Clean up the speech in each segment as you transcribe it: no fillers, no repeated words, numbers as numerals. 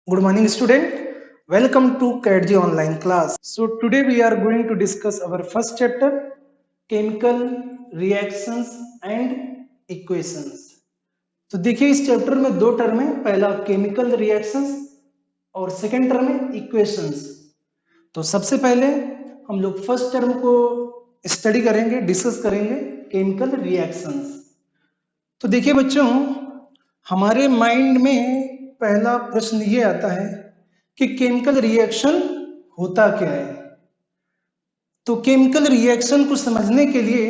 Good morning, student. Welcome to CATG online class. So today we are going to discuss our first chapter, chemical reactions and equations. तो देखिए इस chapter में दो term है, पहला chemical reactions और second term है equations. तो सबसे पहले हम लोग फर्स्ट टर्म को स्टडी करेंगे, डिस्कस करेंगे, केमिकल रिएक्शंस। तो देखिए बच्चों, हमारे माइंड में पहला प्रश्न ये आता है कि केमिकल रिएक्शन होता क्या है। तो केमिकल रिएक्शन को समझने के लिए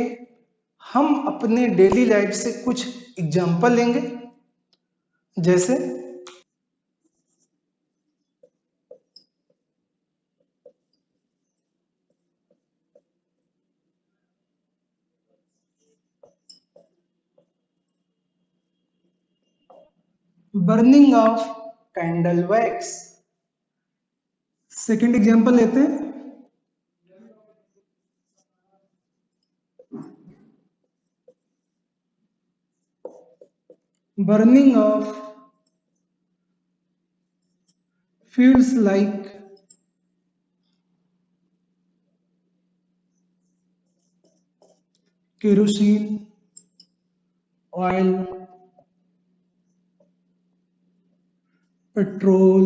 हम अपने डेली लाइफ से कुछ एग्जांपल लेंगे, जैसे burning of candle wax. Second example लेते हैं, burning of fuels like kerosene, oil, petrol,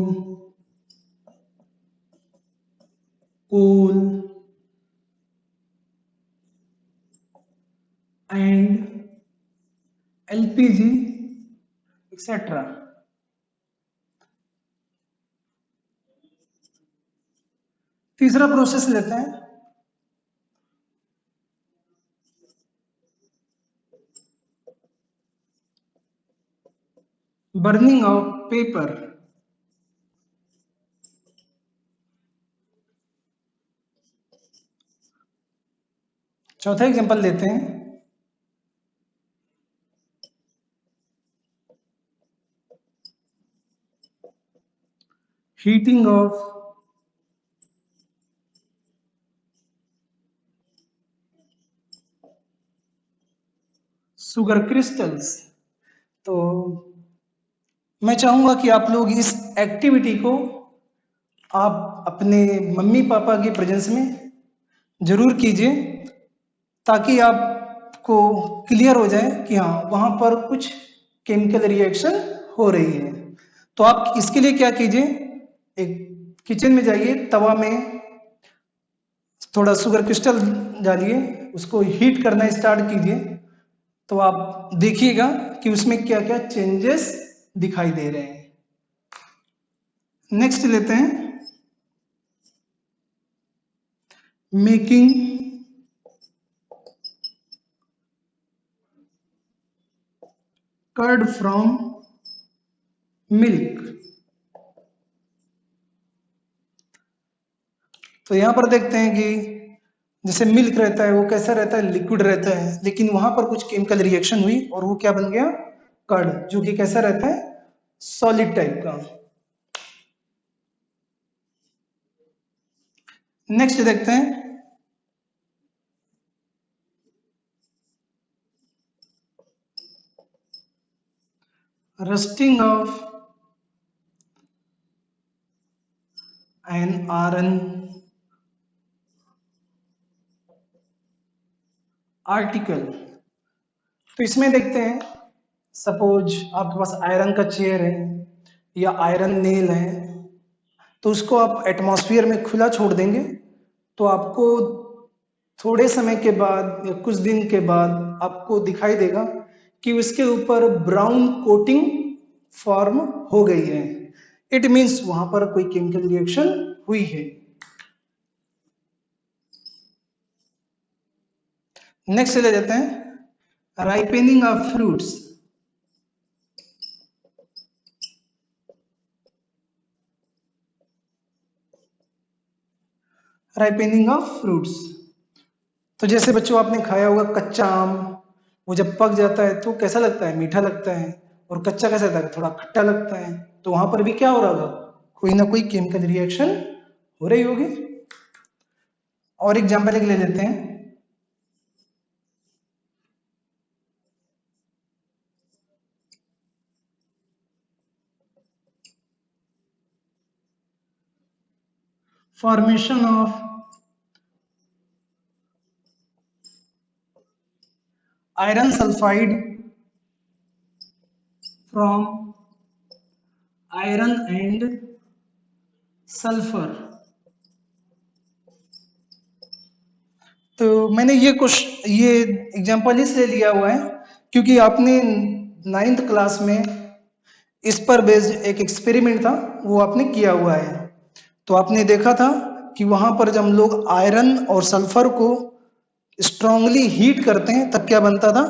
coal and LPG etcetera. तीसरा प्रोसेस लेते हैं, बर्निंग ऑफ पेपर। चौथा एग्जांपल लेते हैं, हीटिंग ऑफ शुगर क्रिस्टल्स। तो मैं चाहूंगा कि आप लोग इस एक्टिविटी को आप अपने मम्मी पापा की प्रेजेंस में जरूर कीजिए, ताकि आपको क्लियर हो जाए कि हाँ वहां पर कुछ केमिकल रिएक्शन हो रही है। तो आप इसके लिए क्या कीजिए, एक किचन में जाइए, तवा में थोड़ा शुगर क्रिस्टल डालिए, उसको हीट करना स्टार्ट कीजिए, तो आप देखिएगा कि उसमें क्या क्या चेंजेस दिखाई दे रहे हैं। नेक्स्ट लेते हैं, मेकिंग कर्ड फ्रॉम मिल्क। तो यहां पर देखते हैं कि जैसे मिल्क रहता है वो कैसा रहता है, लिक्विड रहता है, लेकिन वहां पर कुछ केमिकल रिएक्शन हुई और वो क्या बन गया, कर्ड, जो कि कैसा रहता है, सॉलिड टाइप का। नेक्स्ट देखते हैं, rusting of an iron article. तो इसमें देखते हैं, सपोज आपके पास आयरन का चेयर है या आयरन नेल है, तो उसको आप एटमॉस्फेयर में खुला छोड़ देंगे, तो आपको थोड़े समय के बाद या कुछ दिन के बाद आपको दिखाई देगा कि उसके ऊपर ब्राउन कोटिंग फॉर्म हो गई है। इट मीन्स वहां पर कोई केमिकल रिएक्शन हुई है। नेक्स्ट ले जाते हैं, ripening of fruits. Ripening of fruits, तो जैसे बच्चों आपने खाया होगा कच्चा आम, वो जब पक जाता है तो कैसा लगता है, मीठा लगता है, और कच्चा कैसा लगता है, थोड़ा खट्टा लगता है। तो वहां पर भी क्या हो रहा होगा, कोई ना कोई केमिकल रिएक्शन हो रही होगी। और एग्जाम्पल एक ले लेते हैं, formation of iron sulfide from iron and sulfur। तो मैंने ये एग्जांपल इसलिए लिया हुआ है क्योंकि आपने 9th क्लास में इस पर बेस्ड एक एक्सपेरिमेंट था, वो आपने किया हुआ है। तो आपने देखा था कि वहां पर जब हम लोग आयरन और सल्फर को स्ट्रांगली हीट करते हैं तब क्या बनता था,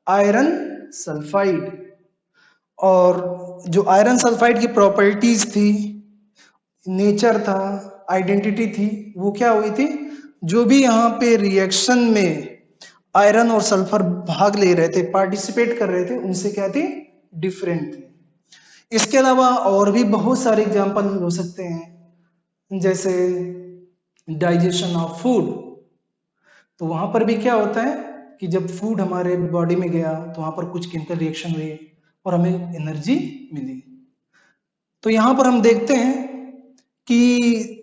आयरन सल्फाइड। और जो आयरन सल्फाइड की प्रॉपर्टीज थी, नेचर था, आइडेंटिटी थी, वो क्या हुई थी, जो भी यहाँ पे रिएक्शन में आयरन और सल्फर भाग ले रहे थे, पार्टिसिपेट कर रहे थे, उनसे क्या थी, डिफरेंट थी। इसके अलावा और भी बहुत सारे एग्जाम्पल हो सकते हैं, जैसे डाइजेशन ऑफ फूड। तो वहां पर भी क्या होता है कि जब फूड हमारे बॉडी में गया तो वहां पर कुछ केमिकल रिएक्शन हुई और हमें एनर्जी मिली। तो यहां पर हम देखते हैं कि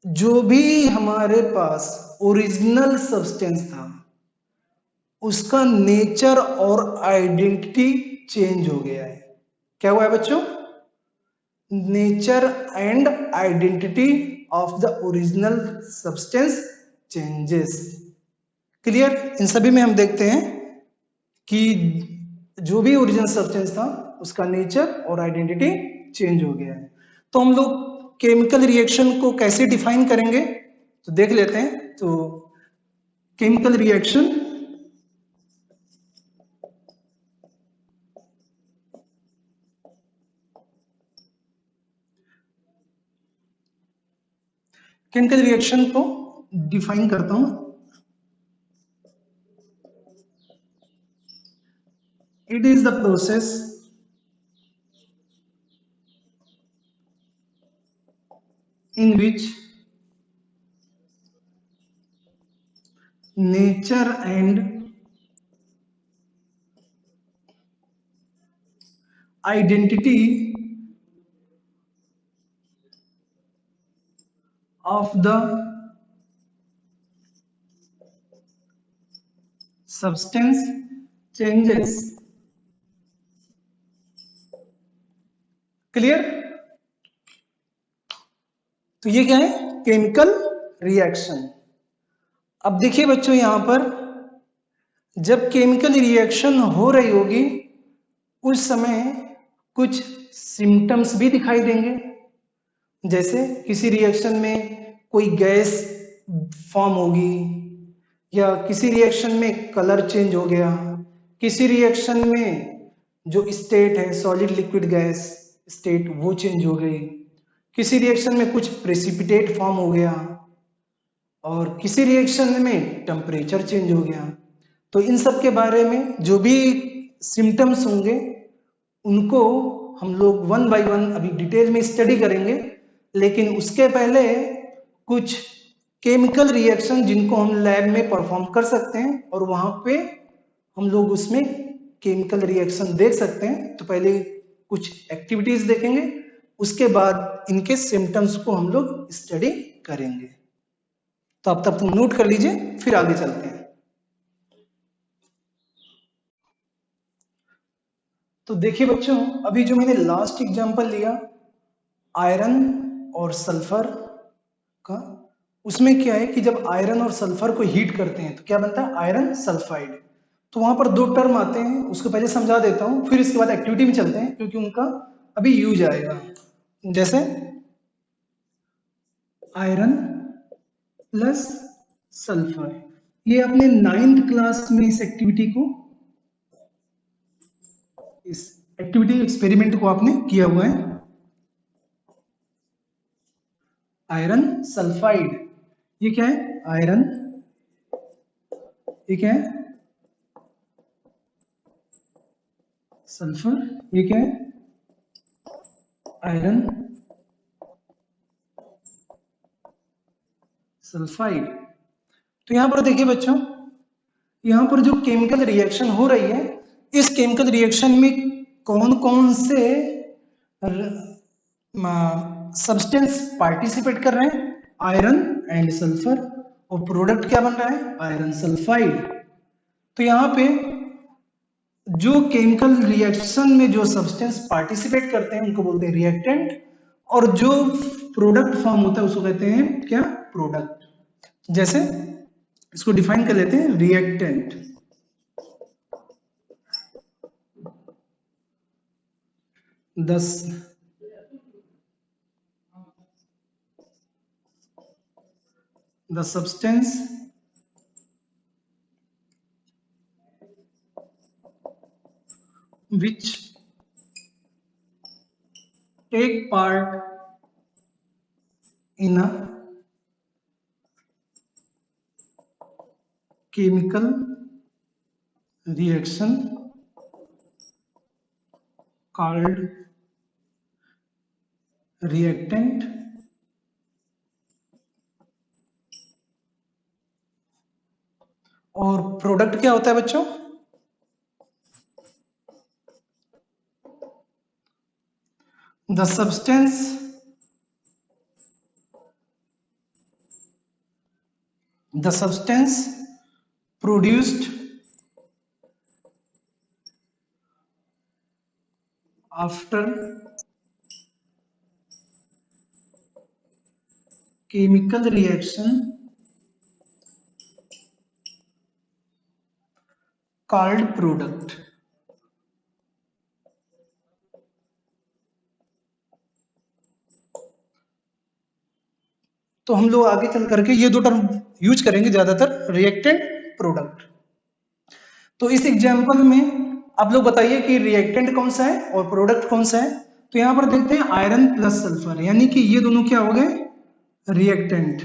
जो भी हमारे पास ओरिजिनल सब्सटेंस था उसका नेचर और आइडेंटिटी चेंज हो गया है। क्या हुआ है बच्चों, nature and identity of the original substance changes. Clear. इन सभी में हम देखते हैं कि जो भी ओरिजिनल सब्सटेंस था उसका नेचर और आइडेंटिटी चेंज हो गया है। तो हम लोग केमिकल रिएक्शन को कैसे डिफाइन करेंगे, तो देख लेते हैं। तो केमिकल रिएक्शन को डिफाइन करता हूं। It is the process in which nature and identity of the substance changes। Clear. तो ये क्या है, केमिकल रिएक्शन। अब देखिए बच्चों, यहां पर जब केमिकल रिएक्शन हो रही होगी उस समय कुछ सिम्टम्स भी दिखाई देंगे। जैसे किसी रिएक्शन में कोई गैस फॉर्म होगी, या किसी रिएक्शन में कलर चेंज हो गया, किसी रिएक्शन में जो स्टेट है सॉलिड लिक्विड गैस स्टेट वो चेंज हो गई, किसी रिएक्शन में कुछ प्रेसिपिटेट फॉर्म हो गया, और किसी रिएक्शन में टेम्परेचर चेंज हो गया। तो इन सब के बारे में जो भी सिम्टम्स होंगे उनको हम लोग वन बाय वन अभी डिटेल में स्टडी करेंगे। लेकिन उसके पहले कुछ केमिकल रिएक्शन जिनको हम लैब में परफॉर्म कर सकते हैं और वहां पे हम लोग उसमें केमिकल रिएक्शन देख सकते हैं। तो पहले कुछ एक्टिविटीज देखेंगे, उसके बाद इनके सिम्टम्स को हम लोग स्टडी करेंगे। तो अब तक तुम नोट कर लीजिए, फिर आगे चलते हैं। तो देखिए बच्चों, अभी जो मैंने लास्ट एग्जांपल लिया आयरन और सल्फर का, उसमें क्या है कि जब आयरन और सल्फर को हीट करते हैं तो क्या बनता है, आयरन सल्फाइड। तो वहां पर दो टर्म आते हैं, उसको पहले समझा देता हूं, फिर इसके बाद एक्टिविटी में चलते हैं क्योंकि उनका अभी यूज आएगा। जैसे आयरन प्लस सल्फर, ये आपने 9th क्लास में इस एक्टिविटी एक्सपेरिमेंट को आपने किया हुआ है। आयरन सल्फाइड, ये क्या है, आयरन, ये क्या है, सल्फर, ये क्या है, आयरन सल्फाइड। तो यहां पर देखिए बच्चों, यहां पर जो केमिकल रिएक्शन हो रही है, इस केमिकल रिएक्शन में कौन कौन से सब्सटेंस पार्टिसिपेट कर रहे हैं आयरन एंड सल्फर, और प्रोडक्ट क्या बन रहा है आयरन सल्फाइड। तो यहाँ पे जो केमिकल रिएक्शन में जो सब्सटेंस पार्टिसिपेट करते हैं उनको बोलते हैं रिएक्टेंट, और जो प्रोडक्ट फॉर्म होता है उसको कहते हैं क्या प्रोडक्ट। जैसे इसको डिफाइन कर लेते हैं reactant, the substance which take part in a chemical reaction called reactant, और प्रोडक्ट क्या होता है बच्चों the substance produced after chemical reaction called product। तो हम लोग आगे चल करके ये दो टर्म यूज करेंगे ज्यादातर, रिएक्टेंट प्रोडक्ट। तो इस एग्जांपल में आप लोग बताइए कि रिएक्टेंट कौन सा है और प्रोडक्ट कौन सा है। तो यहां पर देखते हैं आयरन प्लस सल्फर, यानी कि ये दोनों क्या हो गए रिएक्टेंट,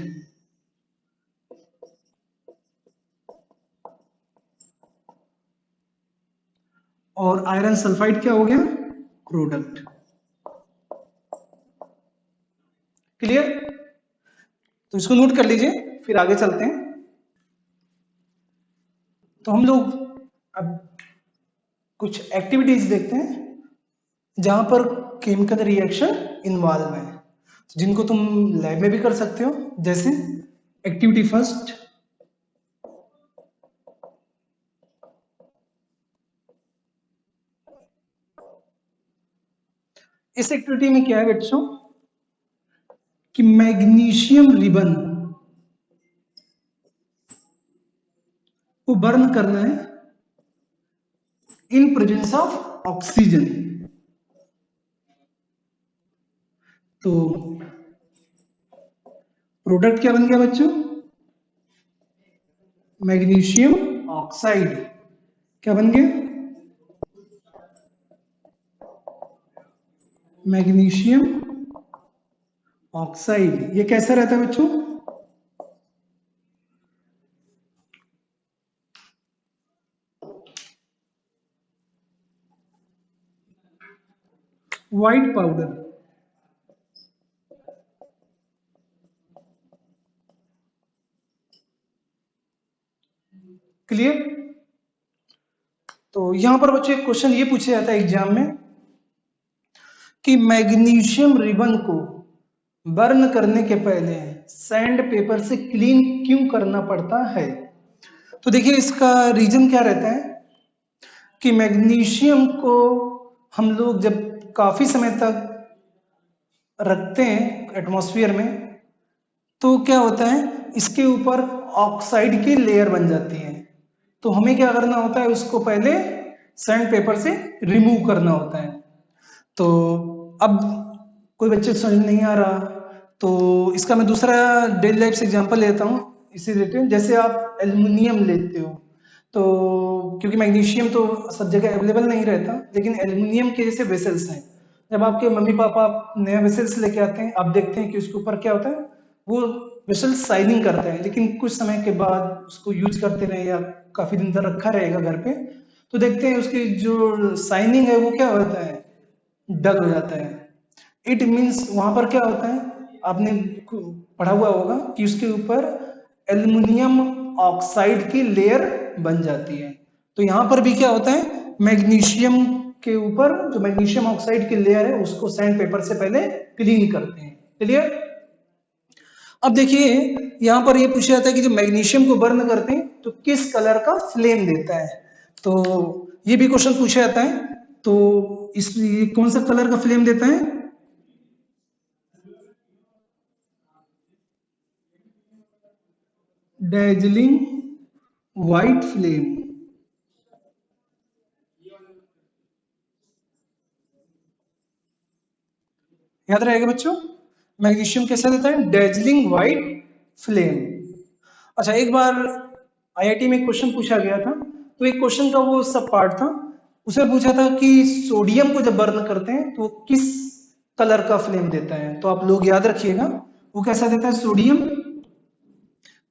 और आयरन सल्फाइड क्या हो गया प्रोडक्ट। क्लियर? तो इसको नोट कर लीजिए, फिर आगे चलते हैं। तो हम लोग अब कुछ एक्टिविटीज देखते हैं जहां पर केमिकल रिएक्शन इन्वॉल्व है, जिनको तुम लैब में भी कर सकते हो। जैसे एक्टिविटी फर्स्ट, इस एक्टिविटी में क्या है बच्चों कि मैग्नीशियम रिबन को बर्न करना है इन प्रेजेंस ऑफ ऑक्सीजन। तो प्रोडक्ट क्या बन गया बच्चों मैग्नीशियम ऑक्साइड। क्या बन गया मैग्नीशियम ऑक्साइड। ये कैसा रहता है बच्चों व्हाइट पाउडर। क्लियर? तो यहां पर बच्चों एक क्वेश्चन ये पूछा जाता है एग्जाम में कि मैग्नीशियम रिबन को बर्न करने के पहले सैंड पेपर से क्लीन क्यों करना पड़ता है। तो देखिए इसका रीजन क्या रहता है कि मैग्नीशियम को हम लोग जब काफी समय तक रखते हैं एटमॉस्फेयर में तो क्या होता है इसके ऊपर ऑक्साइड की लेयर बन जाती है। तो हमें क्या करना होता है उसको पहले सैंड पेपर से रिमूव करना होता है। तो अब कोई बच्चे को समझ नहीं आ रहा तो इसका मैं दूसरा डेली लाइफ से एग्जांपल लेता हूँ इसी रिलेटेड। जैसे आप एल्युमिनियम लेते हो तो क्योंकि मैग्नीशियम तो सब जगह अवेलेबल नहीं रहता, लेकिन एल्युमिनियम के जैसे वेसल्स हैं। जब आपके मम्मी पापा नया वेसल्स लेके आते हैं आप देखते हैं कि उसके ऊपर क्या होता है वो वेसल्स शाइनिंग करता है, लेकिन कुछ समय के बाद उसको यूज करते रहे या काफी दिन तक रखा रहेगा घर पे तो देखते हैं उसकी जो शाइनिंग है वो क्या होता है डल हो जाता है। इट मीन्स वहां पर क्या होता है आपने पढ़ा हुआ होगा कि उसके ऊपर एल्युमिनियम ऑक्साइड की लेयर बन जाती है। तो यहां पर भी क्या होता है मैग्नीशियम के ऊपर जो मैग्नीशियम ऑक्साइड की लेयर है उसको सैंड पेपर से पहले क्लीन करते हैं। क्लियर। अब देखिए यहां पर ये पूछा जाता है कि जो मैग्नीशियम को बर्न करते हैं तो किस कलर का फ्लेम देता है, तो ये भी क्वेश्चन पूछा जाता है। तो इस ये कौन सा कलर का फ्लेम देता है, डेजलिंग व्हाइट फ्लेम। याद रहेगा बच्चों, मैग्नीशियम कैसा देता है, डेजलिंग व्हाइट फ्लेम। अच्छा एक बार आईआईटी में क्वेश्चन पूछा गया था, तो एक क्वेश्चन का वो सब पार्ट था, उसे पूछा था कि सोडियम को जब बर्न करते हैं तो किस कलर का फ्लेम देता है, तो आप लोग याद रखिएगा वो कैसा देता है सोडियम।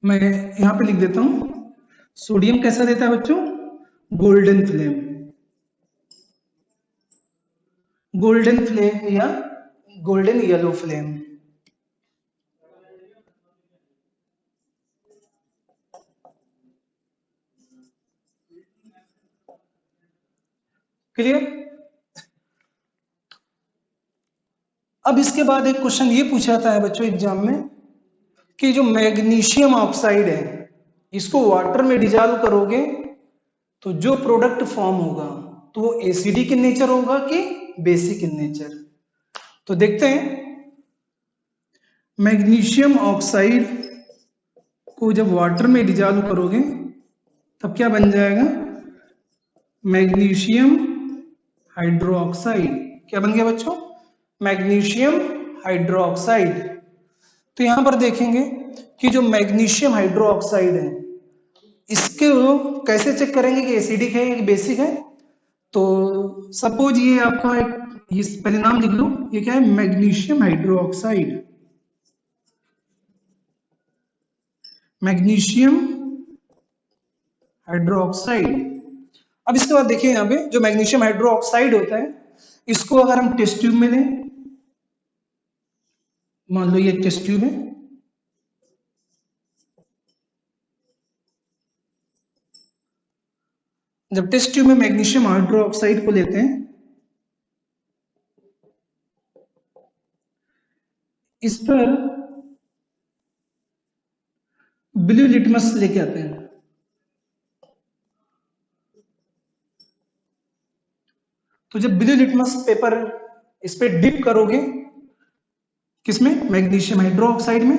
मैं यहां पे लिख देता हूं, सोडियम कैसा देता है बच्चों, गोल्डन फ्लेम, गोल्डन फ्लेम या गोल्डन येलो फ्लेम। क्लियर। अब इसके बाद एक क्वेश्चन ये पूछा जाता है बच्चों एग्जाम में कि जो मैग्नीशियम ऑक्साइड है इसको वाटर में डिजॉल्व करोगे तो जो प्रोडक्ट फॉर्म होगा तो वो एसिडिक इन नेचर होगा कि बेसिक इन नेचर। तो देखते हैं, मैग्नीशियम ऑक्साइड को जब वाटर में डिजॉल्व करोगे तब क्या बन जाएगा, मैग्नीशियम हाइड्रोक्साइड। क्या बन गया बच्चों, मैग्नीशियम हाइड्रोक्साइड। तो यहां पर देखेंगे कि जो मैग्नीशियम हाइड्रोक्साइड है इसके कैसे चेक करेंगे कि एसिडिक है या बेसिक है। तो सपोज ये आपका एक ये पहले नाम लिख लो, ये क्या है, मैग्नीशियम हाइड्रोक्साइड, मैग्नीशियम हाइड्रोक्साइड। अब इसके बाद देखिए यहाँ पे जो मैग्नीशियम हाइड्रोक्साइड होता है इसको अगर हम टेस्ट ट्यूब में लें, मान लो ये टेस्ट ट्यूब है, जब टेस्ट ट्यूब में मैग्नीशियम हाइड्रोक्साइड को लेते हैं इस पर ब्लू लिटमस लेके आते हैं, तो जब ब्लू लिटमस पेपर इस पे डिप करोगे किसमें, मैग्नीशियम हाइड्रोक्साइड में,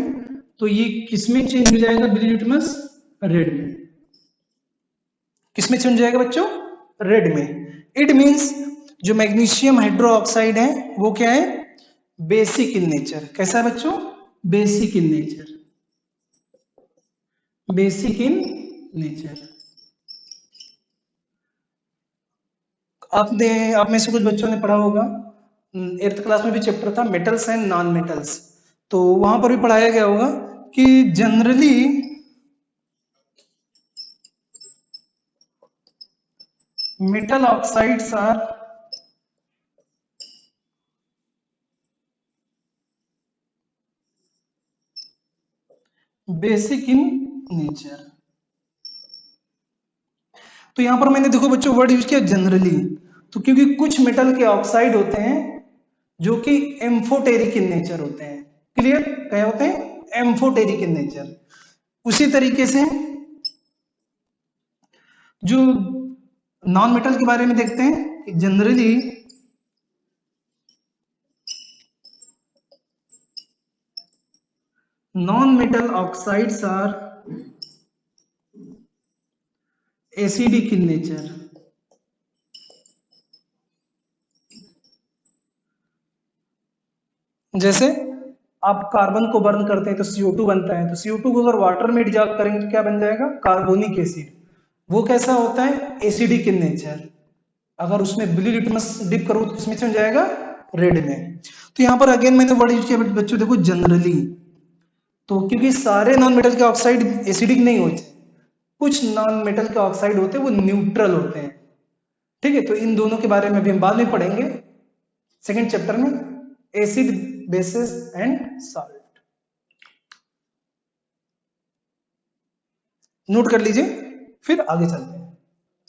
तो ये किसमें चेंज हो जाएगा ब्लू लिटमस, रेड में। किसमें चेंज हो जाएगा बच्चों, रेड में। इट मींस जो मैग्नीशियम हाइड्रोक्साइड है वो क्या है, बेसिक इन नेचर। कैसा है बच्चों, basic in nature, basic in nature. आपने आप में से कुछ बच्चों ने पढ़ा होगा, 8th क्लास में भी चैप्टर था मेटल्स एंड नॉन मेटल्स, तो वहां पर भी पढ़ाया गया होगा कि generally metal oxides are basic in nature। तो यहां पर मैंने देखो बच्चों वर्ड यूज किया जनरली, तो क्योंकि कुछ मेटल के ऑक्साइड होते हैं जो कि एम्फोटेरिक इन नेचर होते हैं। क्लियर, क्या होते हैं, एम्फोटेरिक इन नेचर। उसी तरीके से जो नॉन मेटल के बारे में देखते हैं कि generally non-metal oxides are acidic in nature। जैसे आप कार्बन को बर्न करते हैं तो CO2 बनता है, तो CO2 को अगर वाटर में डिजॉल्व करेंगे तो क्या बन जाएगा, कार्बोनिक एसिड। वो कैसा होता है, एसिडिक इन नेचर। अगर उसमें ब्लू लिटमस डिप करो तो किसमें चेंज हो जाएगा, रेड में। तो यहाँ पर अगेन मैंने वर्ड यूज किया बच्चों, देखो जनरली, तो क्योंकि सारे नॉन मेटल के ऑक्साइड एसिडिक नहीं होते, कुछ नॉन मेटल के ऑक्साइड होते हैं वो न्यूट्रल होते हैं। ठीक है, तो इन दोनों के बारे में भी हम बाद में पढ़ेंगे सेकेंड चैप्टर में, acid basis and salt. Note कर लीजिए, फिर आगे चलते हैं।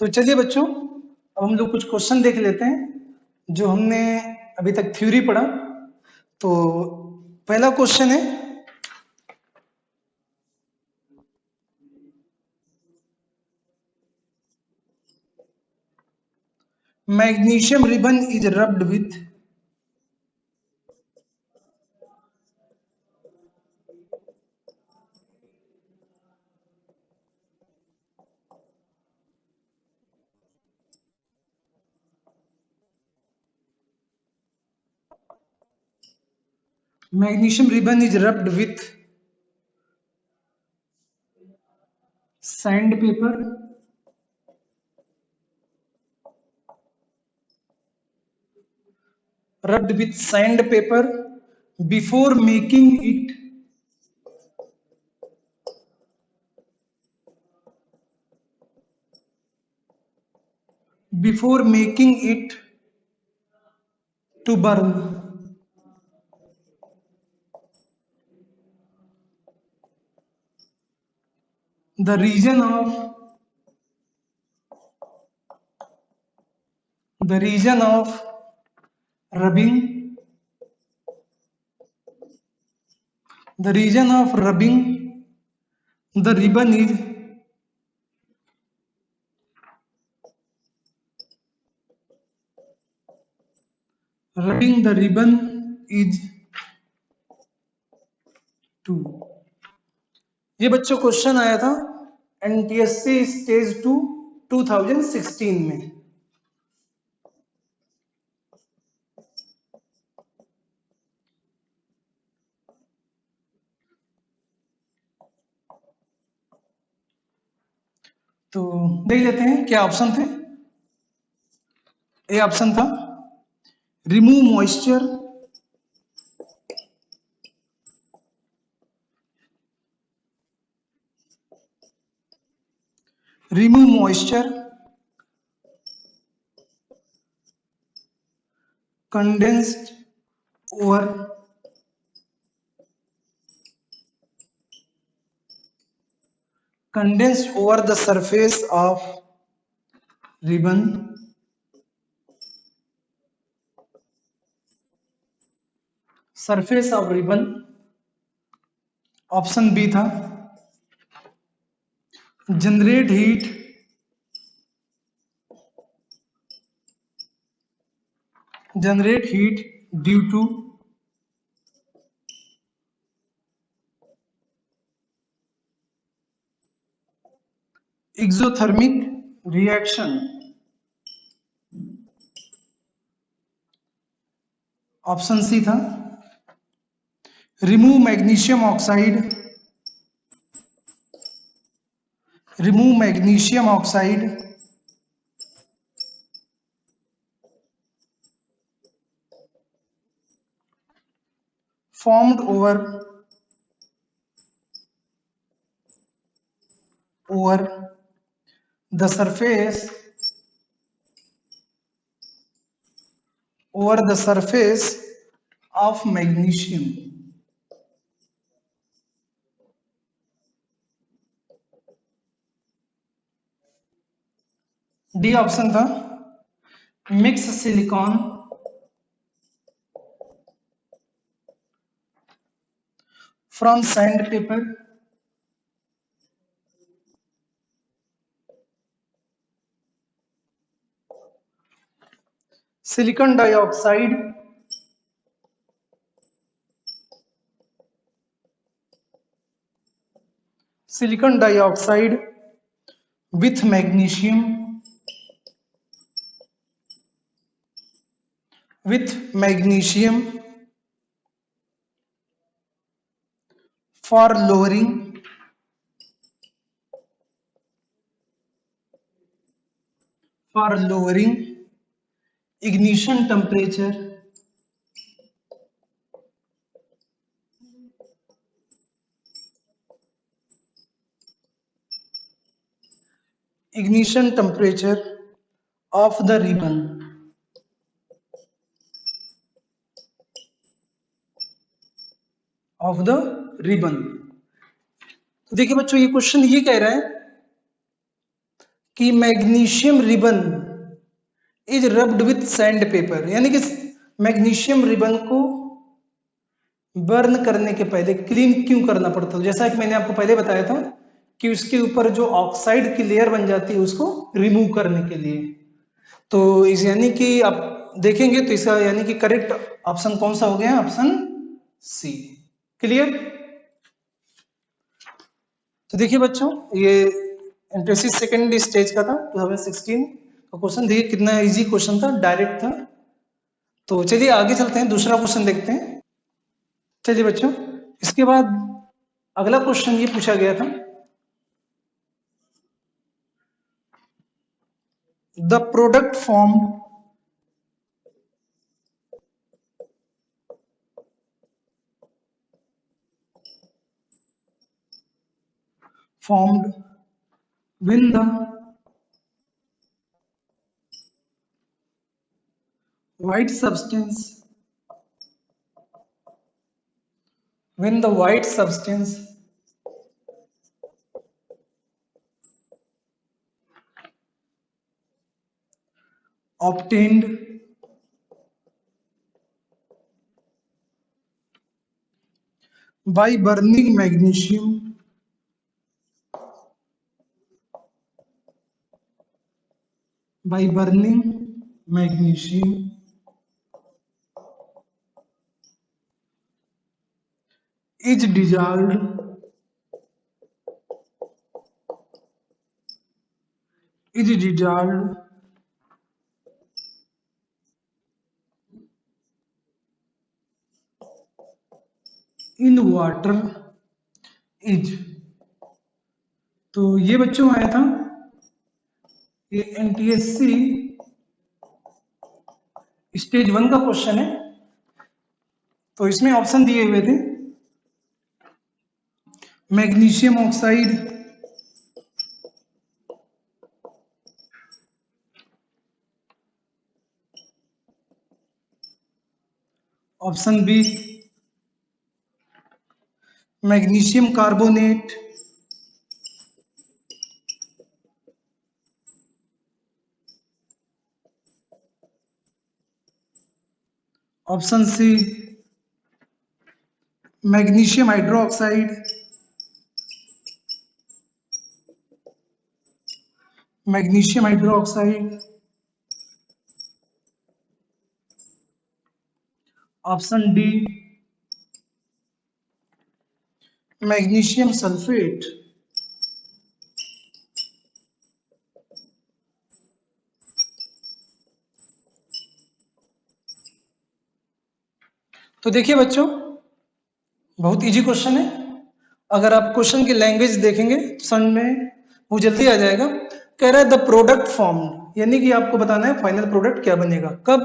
तो चलिए बच्चों अब हम लोग कुछ क्वेश्चन देख लेते हैं जो हमने अभी तक थ्योरी पढ़ा। तो पहला क्वेश्चन है, magnesium ribbon is rubbed with magnesium ribbon is rubbed with sandpaper, before making it to burn. The region of rubbing the ribbon is two. ये बच्चों क्वेश्चन आया था एनटीएससी स्टेज 2 2016 में। तो देख लेते हैं क्या ऑप्शन थे। ए ऑप्शन था remove moisture, condensed over the surface of ribbon, option B था generate heat due to exothermic reaction, option C था remove magnesium oxide formed over the surface of magnesium. D option था mix silicon from sandpaper silicon dioxide with magnesium for lowering ignition temperature of the ribbon. तो देखिए बच्चों, ये question ये कह रहा है कि magnesium ribbon is rubbed with sand paper, यानी कि मैग्नीशियम रिबन को बर्न करने के पहले क्लीन क्यों करना पड़ता है? जैसा कि मैंने आपको पहले बताया था कि उसके ऊपर जो ऑक्साइड की लेयर बन जाती है उसको रिमूव करने के लिए। तो इस यानी कि आप देखेंगे तो इसका यानी कि करेक्ट ऑप्शन कौन सा हो गया? Option C. क्लियर? तो देखिए बच्चों, ये एमपीएससी सेकेंड स्टेज का था 2016 का क्वेश्चन। देखिए कितना इजी क्वेश्चन था, डायरेक्ट था। तो चलिए आगे चलते हैं, दूसरा क्वेश्चन देखते हैं। चलिए बच्चों, इसके बाद अगला क्वेश्चन ये पूछा गया था, the product formed when the white substance when the white substance obtained by burning magnesium is dissolved in water is। तो ये बच्चों आया था, ये एनटीएससी स्टेज 1 का क्वेश्चन है। तो इसमें ऑप्शन दिए हुए थे, magnesium oxide, option B magnesium carbonate, option C magnesium hydroxide, magnesium hydroxide, option D magnesium sulphate. तो देखिए बच्चों, बहुत इजी क्वेश्चन है। अगर आप क्वेश्चन की लैंग्वेज देखेंगे तो समझ में वो जल्दी आ जाएगा। कह रहा है द प्रोडक्ट फॉर्म्ड, यानी कि आपको बताना है फाइनल प्रोडक्ट क्या बनेगा, कब?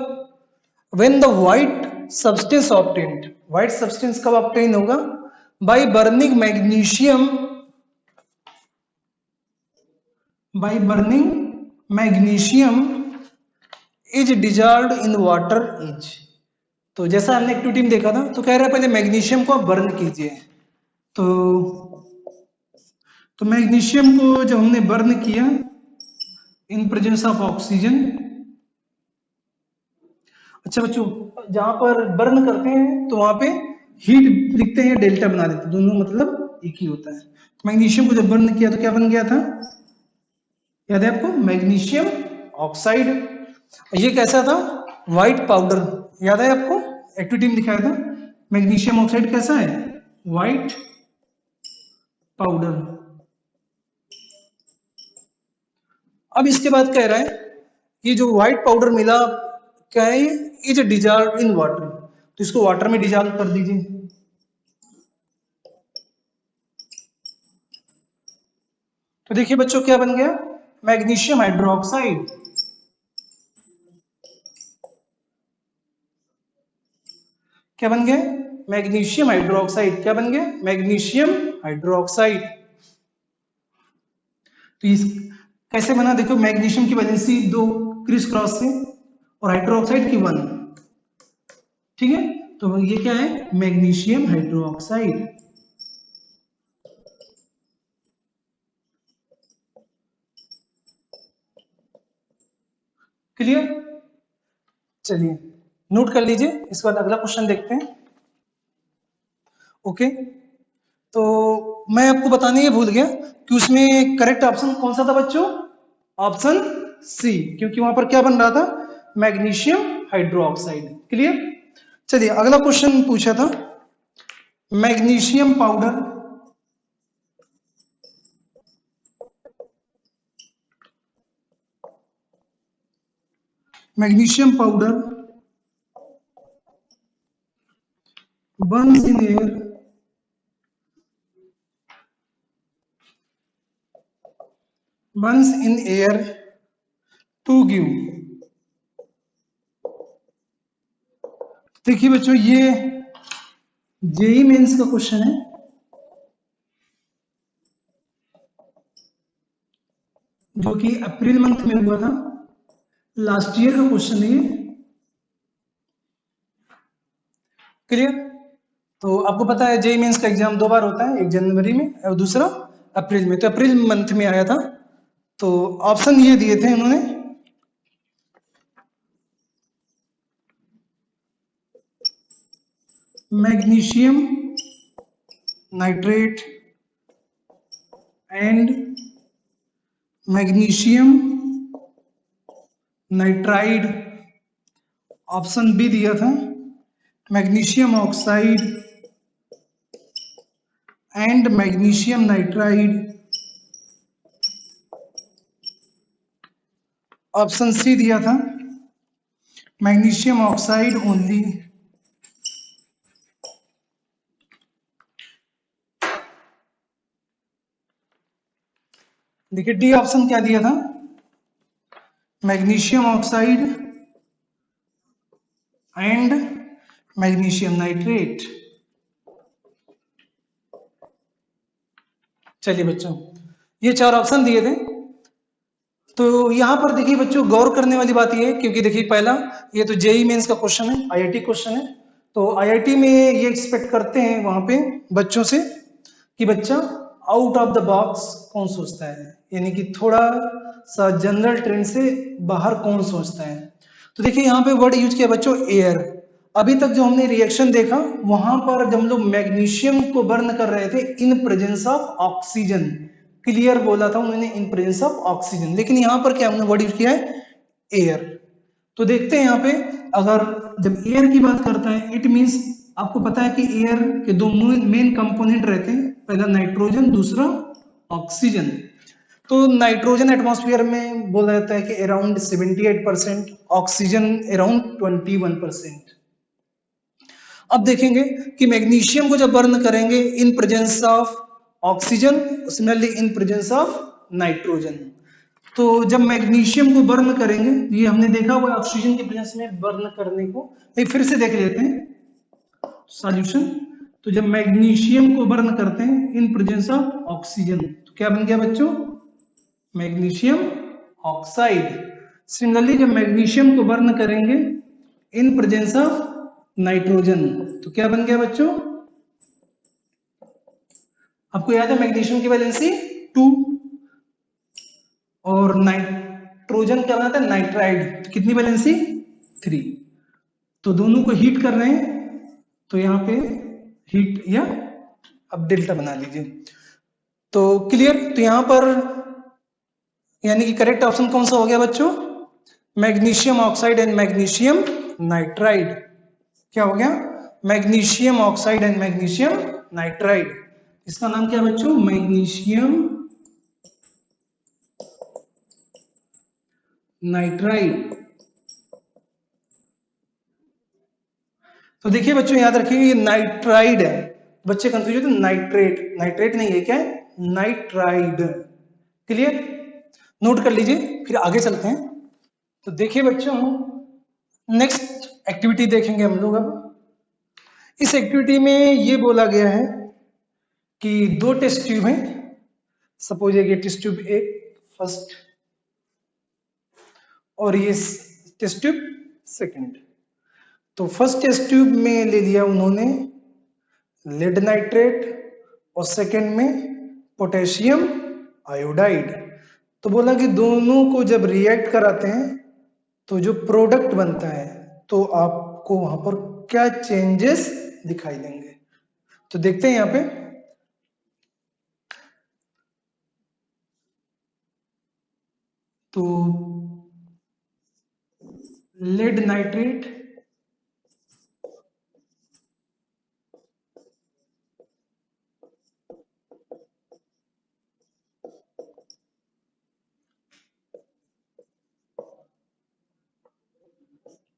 When the white substance obtained, white substance कब ऑब्टेन होगा? By burning magnesium, by burning magnesium is dissolved in water is. तो जैसा हमने एक्टिविटी में देखा था, तो कह रहा है पहले मैग्नीशियम को आप बर्न कीजिए। तो मैग्नीशियम को जब हमने बर्न किया इन प्रेजेंस ऑफ ऑक्सीजन, अच्छा बच्चों, जहां पर बर्न करते हैं तो वहां पे हीट लिखते हैं, डेल्टा बना देते हैं, दोनों मतलब एक ही होता है। तो मैग्नीशियम को जब बर्न किया तो क्या बन गया था? याद है आपको? Magnesium oxide. ये कैसा था? White powder. याद है आपको? एक्टिविटी में दिखाया था मैग्नीशियम ऑक्साइड कैसा है? White powder. अब इसके बाद कह रहा है ये जो व्हाइट पाउडर मिला, क्या है? इज डिजॉल्व इन वाटर, तो इसको वाटर में डिजॉल्व कर दीजिए। तो देखिए बच्चों क्या बन गया? Magnesium hydroxide. क्या बन गया? Magnesium hydroxide. क्या बन गया? Magnesium hydroxide. तो इस कैसे बना? देखो, मैग्नीशियम की वैलेंसी 2 क्रिस क्रॉस से और हाइड्रोक्साइड की 1। ठीक है, तो ये क्या है? Magnesium hydroxide. क्लियर? चलिए नोट कर लीजिए, इसके बाद अगला क्वेश्चन देखते हैं। ओके, तो मैं आपको बताने ये भूल गया कि उसमें करेक्ट ऑप्शन कौन सा था बच्चों, ऑप्शन सी, क्योंकि वहां पर क्या बन रहा था, मैग्नीशियम हाइड्रोक्साइड। क्लियर। चलिए अगला क्वेश्चन पूछा था, magnesium powder magnesium powder burns in air burns in air to give। देखिए बच्चों, ये जेई मेंस का क्वेश्चन है, जो कि अप्रैल मंथ में हुआ था, लास्ट ईयर का क्वेश्चन है ये। क्लियर। तो आपको पता है जेई मेंस का एग्जाम दो बार होता है, एक जनवरी में और दूसरा अप्रैल में, तो अप्रैल मंथ में आया था। तो ऑप्शन ये दिए थे उन्होंने, magnesium nitrate and magnesium nitride. Option B दिया था magnesium oxide and magnesium nitride. Option C दिया था मैग्नीशियम ऑक्साइड ओनली। देखिए डी ऑप्शन क्या दिया था, magnesium oxide and magnesium nitrate. चलिए बच्चों, ये चार ऑप्शन दिए थे। तो यहां पर देखिए बच्चों, गौर करने वाली बात ये है, क्योंकि देखिए पहला ये तो जेई मेंस का क्वेश्चन है, आईआईटी क्वेश्चन है, तो आईआईटी में ये एक्सपेक्ट करते हैं वहां पे बच्चों से कि बच्चा आउट ऑफ द बॉक्स कौन सोचता है, यानी कि थोड़ा सा जनरल ट्रेंड से बाहर कौन सोचता है। तो देखिए यहाँ पे वर्ड यूज किया बच्चों एयर। अभी तक जो हमने रिएक्शन देखा, वहां पर जब हम लोग मैग्नीशियम को बर्न कर रहे थे in presence of oxygen, clear बोला था उन्होंने, इन प्रेजेंस ऑफ ऑक्सीजन, लेकिन यहाँ पर क्या हमने वर्ड यूज किया है, एयर। तो देखते हैं यहाँ पे, अगर जब एयर की बात करता है, इट मींस आपको पता है कि एयर के दो मेन कंपोनेंट रहते हैं, पहला नाइट्रोजन, दूसरा ऑक्सीजन। तो नाइट्रोजन एटमॉस्फेयर में बोला जाता है कि अराउंड 78%, ऑक्सीजन अराउंड 21%। अब देखेंगे कि मैग्नीशियम को जब बर्न करेंगे in presence of oxygen, similarly in presence of nitrogen. तो जब मैग्नीशियम को बर्न करेंगे, ये हमने देखा हुआ ऑक्सीजन के प्रेजेंस में बर्न करने को, एक फिर से देख लेते हैं सॉल्यूशन। तो जब मैग्नीशियम को बर्न करते हैं इन प्रेजेंस ऑफ ऑक्सीजन, तो क्या बन गया बच्चों, मैग्नीशियम ऑक्साइड। सिमिलरली जब मैग्नीशियम को बर्न करेंगे इन प्रेजेंस ऑफ नाइट्रोजन, तो क्या बन गया बच्चों, आपको याद है मैग्नीशियम की वैलेंसी 2 और नाइट्रोजन क्या बनाता है, नाइट्राइड, कितनी वैलेंसी 3। तो दोनों को हीट कर रहे हैं, तो यहाँ पे हीट, या अब डेल्टा बना लीजिए। तो क्लियर। तो यहां पर यानी कि करेक्ट ऑप्शन कौन सा हो गया बच्चों, magnesium oxide and magnesium nitride. क्या हो गया, magnesium oxide and magnesium nitride. इसका नाम क्या है बच्चों, मैग्नीशियम नाइट्राइड। तो देखिए बच्चों याद रखिए, ये नाइट्राइड है, बच्चे कंफ्यूज होते, नाइट्रेट, नाइट्रेट नहीं है, क्या है, नाइट्राइड। क्लियर, नोट कर लीजिए, फिर आगे चलते हैं। तो देखिए बच्चों, नेक्स्ट एक्टिविटी देखेंगे हम लोग। अब इस एक्टिविटी में ये बोला गया है कि दो टेस्ट ट्यूब हैं, सपोज ये टेस्ट ट्यूब एक फर्स्ट और ये टेस्ट ट्यूब सेकंड। तो फर्स्ट टेस्ट ट्यूब में ले लिया उन्होंने लेड नाइट्रेट और सेकंड में पोटेशियम आयोडाइड। तो बोला कि दोनों को जब रिएक्ट कराते हैं तो जो प्रोडक्ट बनता है, तो आपको वहां पर क्या चेंजेस दिखाई देंगे। तो देखते हैं यहाँ पे, तो lead nitrate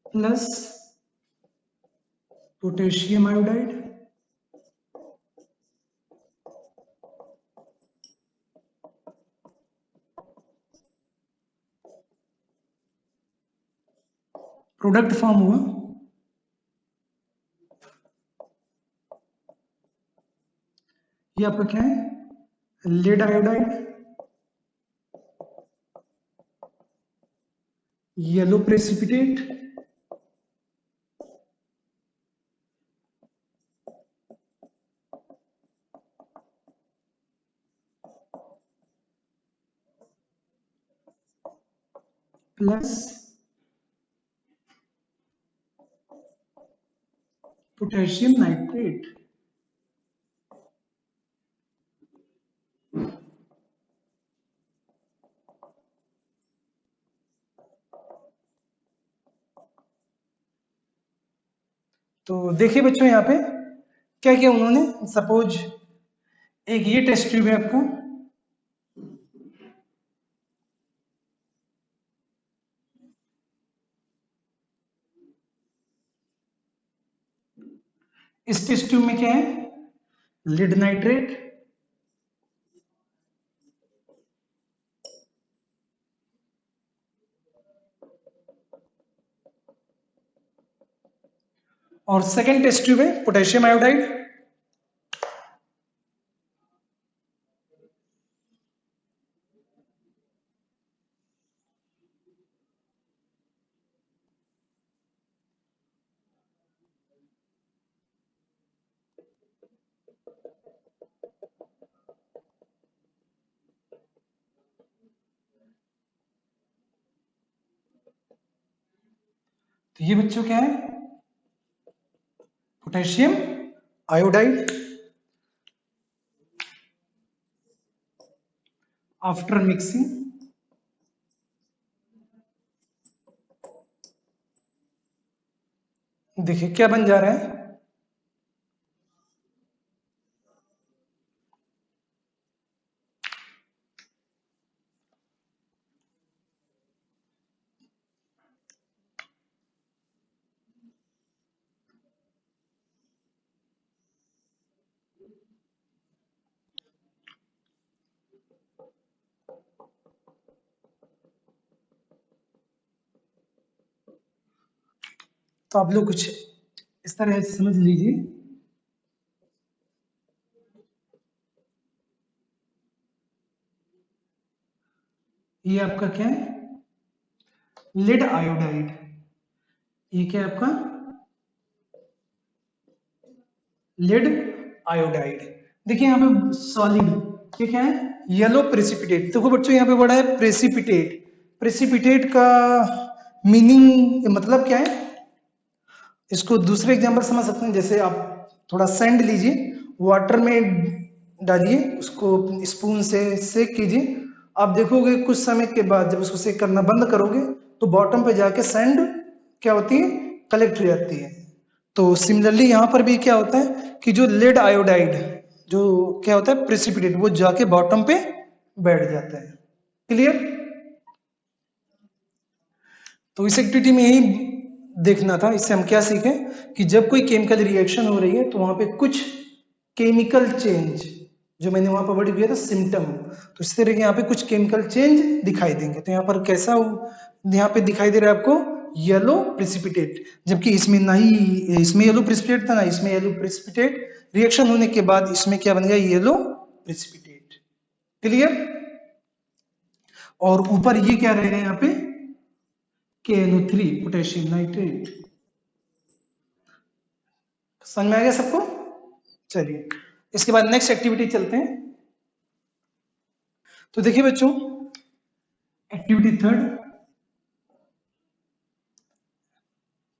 plus potassium iodide product form हुआ, ये आपका क्या है, lead iodide, yellow precipitate, plus potassium nitrate. तो देखिए बच्चों यहाँ पे क्या किया उन्होंने, सपोज एक ये टेस्ट ट्यूब है आपका, इस टेस्ट ट्यूब में क्या है, लेड नाइट्रेट, और सेकेंड टेस्ट ट्यूब है पोटेशियम आयोडाइड। तो ये बच्चों क्या है, पोटेशियम आयोडाइड। आफ्टर मिक्सिंग देखिए क्या बन जा रहा है, तो आप लोग कुछ इस तरह से समझ लीजिए, ये आपका क्या है, लेड आयोडाइड, ये क्या है आपका, लेड आयोडाइड। देखिए यहाँ पे सॉलिड, ये क्या है, येलो प्रेसिपिटेट। देखो बच्चों यहाँ पे बड़ा है प्रेसिपिटेट, प्रेसिपिटेट का मीनिंग मतलब क्या है, इसको दूसरे एग्जांपल समझ सकते हैं, जैसे आप थोड़ा सैंड लीजिए, वाटर में डालिए, उसको स्पून से सेक कीजिए, आप देखोगे कुछ समय के बाद जब उसको सेक करना बंद करोगे तो बॉटम पे जाके सैंड क्या होती है, कलेक्ट हो जाती है। तो सिमिलरली यहाँ पर भी क्या होता है कि जो लेड आयोडाइड जो क्या होता है प्रेसिपिटेट, वो जाके बॉटम पे बैठ जाता है। क्लियर। तो इस एक्टिविटी में यही देखना था, इससे हम क्या सीखे कि जब कोई केमिकल रिएक्शन हो रही है तो वहां पे कुछ केमिकल चेंज, जो मैंने वहां पर वर्ड किया था सिम्टम, तो इस तरह के यहाँ पे कुछ केमिकल चेंज दिखाई देंगे। तो यहाँ पर कैसा यहाँ पे दिखाई दे रहा है आपको, येलो प्रेसिपिटेट, जबकि इसमें ना ही इसमें येलो प्रेसिपिटेट था ना इसमें येलो प्रेसिपिटेट, रिएक्शन होने के बाद इसमें क्या बन गया, येलो प्रेसिपिटेट। क्लियर। और ऊपर ये क्या रहेगा यहाँ पे, KNO3 पोटेशियम नाइट्रेट। समझ में आ गया सबको। चलिए इसके बाद नेक्स्ट एक्टिविटी चलते हैं। तो देखिए बच्चों, एक्टिविटी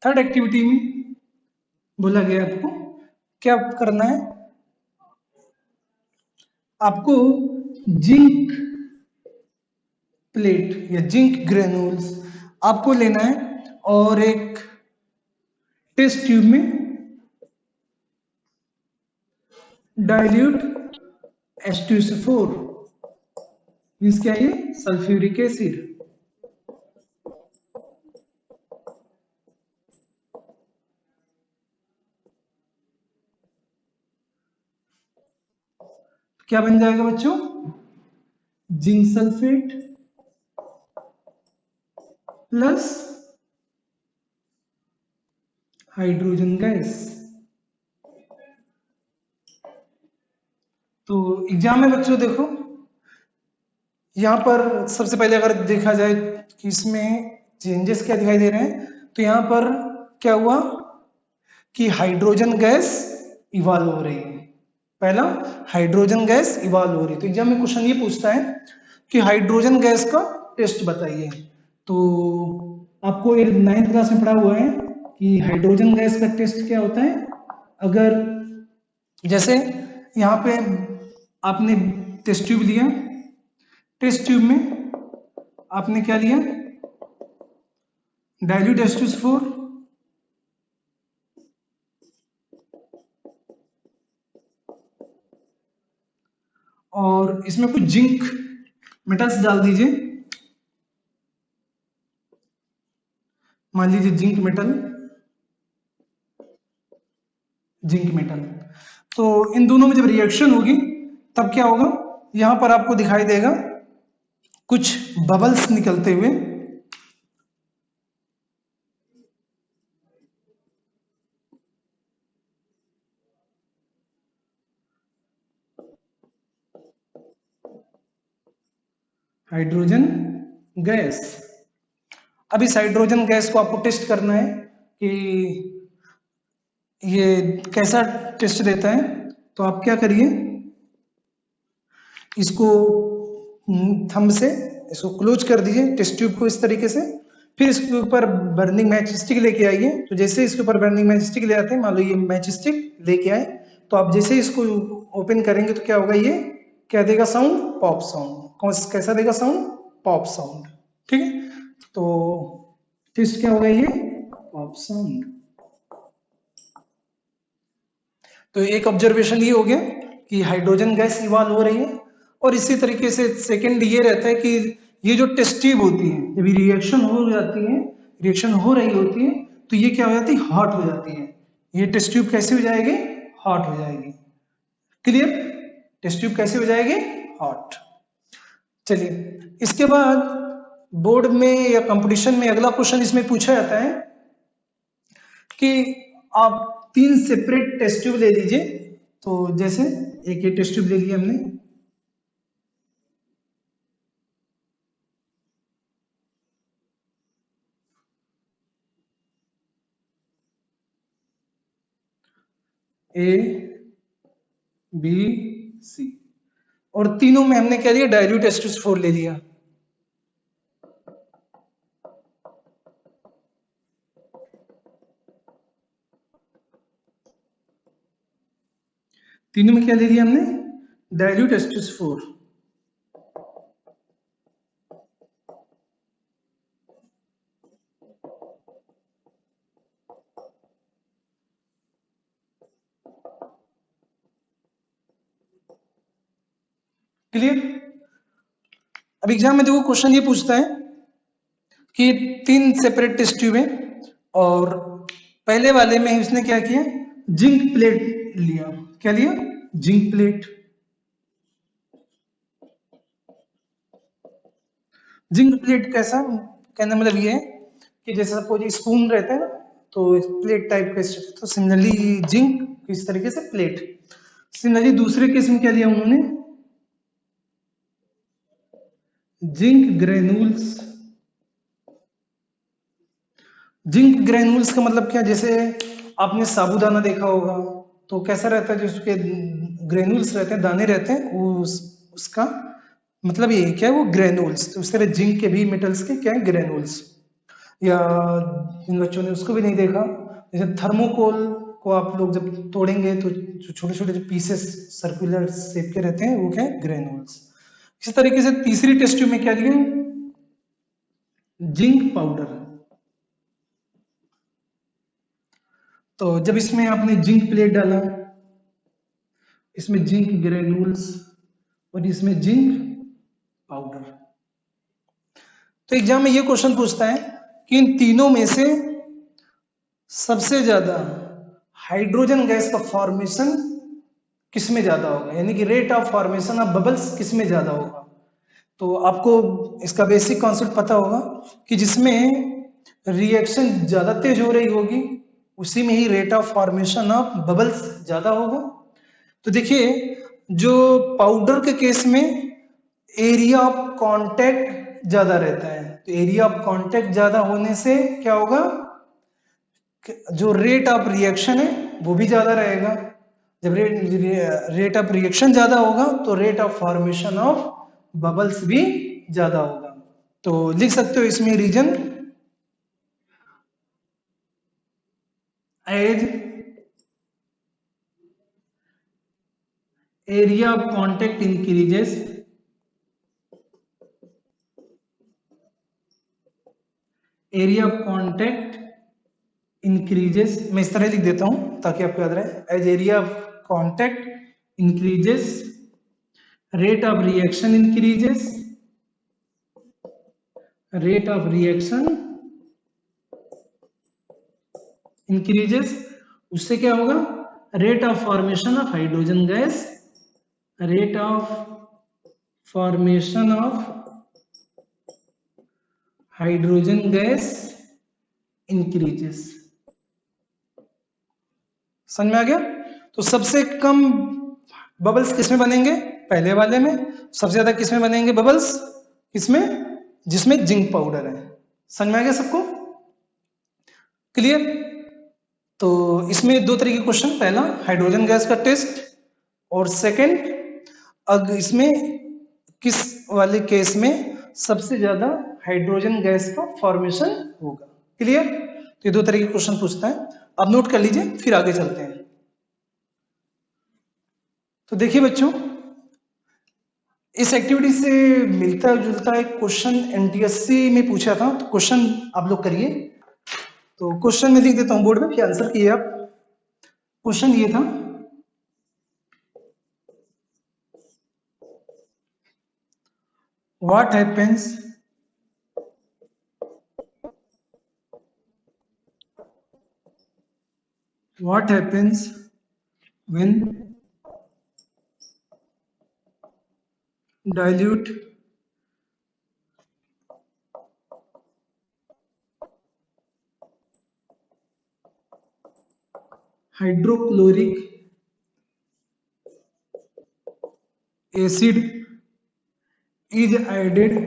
थर्ड एक्टिविटी में बोला गया आपको क्या करना है, आपको जिंक प्लेट या जिंक ग्रेन्यूल्स आपको लेना है और एक टेस्ट ट्यूब में डाइल्यूट H2SO4 मीन्स क्या है, सल्फ्यूरिक एसिड। क्या बन जाएगा बच्चों, zinc sulphate plus hydrogen gas. तो एग्जाम में बच्चों देखो, यहाँ पर सबसे पहले अगर देखा जाए कि इसमें चेंजेस क्या दिखाई दे रहे हैं, तो यहाँ पर क्या हुआ कि हाइड्रोजन गैस इवॉल्व हो रही है। पहला, हाइड्रोजन गैस इवॉल्व हो रही है। तो एग्जाम में क्वेश्चन ये पूछता है कि हाइड्रोजन गैस का टेस्ट बताइए। तो आपको ये 9th क्लास में पढ़ा हुआ है कि हाइड्रोजन गैस का टेस्ट क्या होता है। अगर जैसे यहाँ पे आपने टेस्ट ट्यूब लिया, टेस्ट ट्यूब में आपने क्या लिया, डाइल्यूट H2SO4 और इसमें कुछ जिंक मेटल्स डाल दीजिए, मान लीजिए जिंक मेटल, जिंक मेटल। तो इन दोनों में जब रिएक्शन होगी तब क्या होगा, यहां पर आपको दिखाई देगा कुछ बबल्स निकलते हुए। Hydrogen gas. अब इस हाइड्रोजन गैस को आपको टेस्ट करना है कि ये कैसा टेस्ट देता है। तो आप क्या करिए, इसको थंब से इसको क्लोज कर दीजिए, टेस्ट ट्यूब को इस तरीके से। फिर इसके ऊपर बर्निंग मैच स्टिक लेके आइए। तो जैसे इसके ऊपर बर्निंग मैच स्टिक ले आते हैं, मान लो ये मैच स्टिक लेके आए, तो आप जैसे इसको ओपन करेंगे तो क्या होगा, ये क्या देगा साउंड, पॉप साउंड। कैसा देगा साउंड, पॉप साउंड। ठीक है, तो टेस्ट क्या होगा, ये पॉप साउंड। तो एक ऑब्जर्वेशन ये हो गया कि हाइड्रोजन गैस इवॉल्व हो रही है। और इसी तरीके से सेकंड ये रहता है कि ये जो टेस्ट ट्यूब होती है, जब रिएक्शन हो जाती है, रिएक्शन हो रही होती है, तो ये क्या हो जाती है, हॉट हो जाती है। ये टेस्ट ट्यूब कैसे हो जाएगी, हॉट हो जाएगी। क्लियर, टेस्ट ट्यूब कैसे हो जाएगी, हॉट। चलिए, इसके बाद बोर्ड में या कंपटीशन में अगला क्वेश्चन इसमें पूछा जाता है कि आप 3 सेपरेट टेस्ट ट्यूब ले लीजिए। तो जैसे एक ये टेस्ट ट्यूब ले लिया हमने, ए बी सी, और तीनों में हमने क्या लिया, डाइल्यूट H2SO4 ले लिया। तीनों में क्या ले लिया हमने, डाइल्यूट H2SO4। क्लियर। अब एग्जाम में देखो क्वेश्चन ये पूछता है कि 3 सेपरेट टेस्ट ट्यूब है, और पहले वाले में उसने क्या किया, जिंक प्लेट लिया। क्या लिया, जिंक प्लेट। जिंक प्लेट कैसा, कहने मतलब ये है कि जैसे सपोज स्पून रहता है ना, तो प्लेट टाइप का, तो सिमिलरली जिंक इस तरीके से प्लेट। सिमिलरली दूसरे केस में क्या लिया उन्होंने, जिंक ग्रेन्यूल्स। जिंक ग्रेन्यूल्स का मतलब क्या, जैसे आपने साबूदाना देखा होगा, तो कैसा रहता है, जो उसके ग्रेन्यूल्स रहते हैं, दाने रहते हैं, उसका मतलब ये क्या है, वो ग्रेन्यूल्स। तो उस तरह जिंक के भी मेटल्स के क्या है, ग्रेन्यूल्स। या जिन बच्चों ने उसको भी नहीं देखा, जैसे थर्मोकोल को आप लोग जब तोड़ेंगे तो जो छोटे छोटे जो पीसेस सर्कुलर शेप के रहते हैं वो क्या है, ग्रेनुल्स। इसी तरीके से तीसरी टेस्ट ट्यूब में क्या लिया, जिंक पाउडर। तो जब इसमें आपने जिंक प्लेट डाला, इसमें जिंक ग्रेनुल्स और इसमें जिंक पाउडर, तो एग्जाम में ये क्वेश्चन पूछता है कि इन तीनों में से सबसे ज्यादा हाइड्रोजन गैस का फॉर्मेशन किसमें ज्यादा होगा, यानी कि rate of formation of bubbles किसमें ज्यादा होगा। तो आपको इसका बेसिक कॉन्सेप्ट पता होगा कि जिसमें रिएक्शन ज्यादा तेज हो रही होगी उसी में ही rate of formation of bubbles ज्यादा होगा। तो देखिए, जो पाउडर के केस में एरिया ऑफ कांटेक्ट ज्यादा रहता है, तो एरिया ऑफ कांटेक्ट ज्यादा होने से क्या होगा, जो रेट ऑफ रिएक्शन है वो भी ज्यादा रहेगा। जब रेट ऑफ रिएक्शन ज्यादा होगा तो rate of formation of bubbles भी ज्यादा होगा। तो लिख सकते हो इसमें reason, as area of contact increases, area of contact increases, मैं इस तरह लिख देता हूं ताकि आपको याद रहे, as area of contact increases rate of reaction increases, rate of reaction increases, उससे क्या होगा, rate of formation of hydrogen gas, rate of formation of hydrogen gas increases। समझ में आ गया। तो सबसे कम बबल्स किसमें बनेंगे, पहले वाले में। सबसे ज्यादा किसमें बनेंगे बबल्स, किसमें, जिसमें जिंक पाउडर है। समझ में आ गया सबको, क्लियर। तो इसमें दो तरह के क्वेश्चन, पहला हाइड्रोजन गैस का टेस्ट और सेकंड अगर इसमें किस वाले केस में सबसे ज्यादा हाइड्रोजन गैस का फॉर्मेशन होगा, क्लियर। तो ये दो तरह के क्वेश्चन पूछता है, आप नोट कर लीजिए फिर आगे चलते हैं। तो देखिए बच्चों, इस एक्टिविटी से मिलता जुलता एक क्वेश्चन एनटीएससी में पूछा था, तो क्वेश्चन आप लोग करिए। तो क्वेश्चन में लिख देता हूं बोर्ड में, फिर आंसर किए आप। क्वेश्चन ये था, what happens when dilute hydrochloric acid is added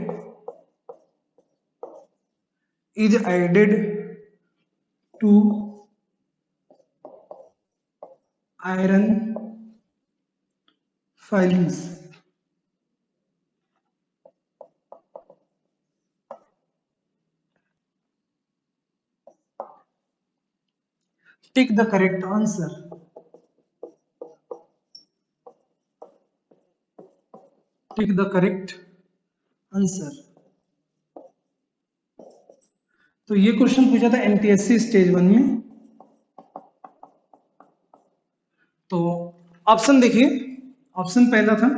to iron filings, take the correct answer। Tick the correct answer. तो ये क्वेश्चन पूछा था एमटीएससी स्टेज 1 में। तो ऑप्शन देखिए, ऑप्शन पहला था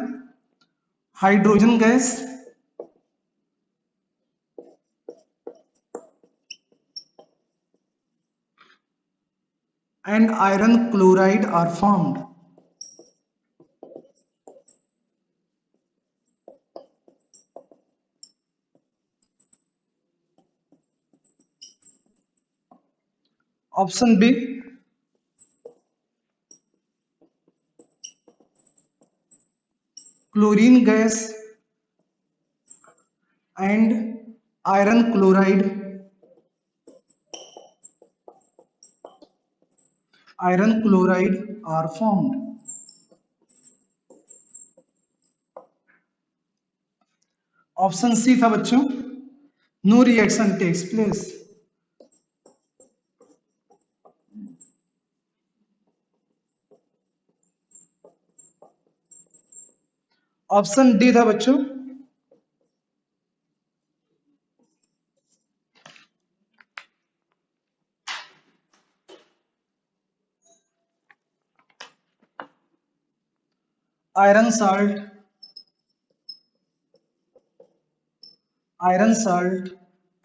hydrogen gas and iron chloride are formed। Option B chlorine gas and iron chloride are formed। Option C था बच्चों, no reaction takes place. Option D था बच्चों। iron salt, iron salt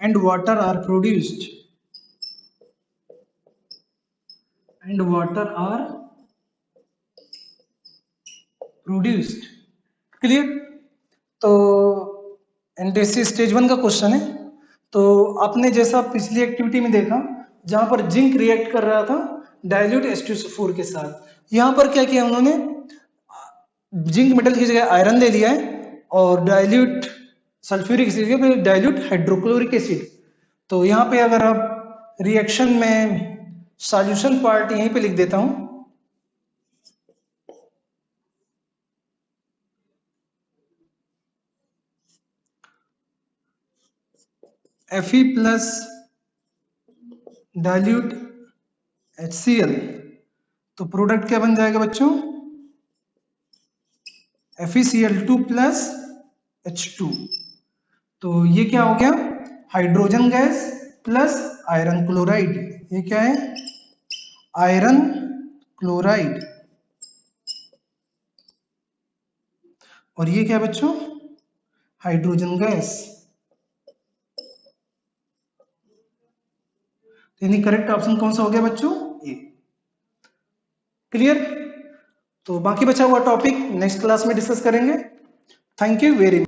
and water are produced, and water are produced. Clear? तो NTSC stage 1 का question है। तो आपने जैसा पिछली एक्टिविटी में देखा जहां पर जिंक रिएक्ट कर रहा था डाइल्यूट H2SO4 के साथ, यहां पर क्या किया उन्होंने, जिंक मेटल की जगह आयरन ले लिया है और डाइल्यूट सल्फ्यूरिक एसिड के फिर डाइल्यूट हाइड्रोक्लोरिक एसिड। तो यहाँ पे अगर आप रिएक्शन में सॉल्यूशन पार्ट यहीं पे लिख देता हूं, Fe प्लस डाइल्यूट HCl, तो प्रोडक्ट क्या बन जाएगा बच्चों, FeCl2 प्लस H2। तो ये क्या हो गया, hydrogen gas plus iron chloride. ये क्या है, आयरन क्लोराइड। और ये क्या बच्चों, हाइड्रोजन गैस। यानी करेक्ट ऑप्शन कौन सा हो गया बच्चों, ए। क्लियर? तो बाकी बचा हुआ टॉपिक नेक्स्ट क्लास में डिस्कस करेंगे। Thank you very much.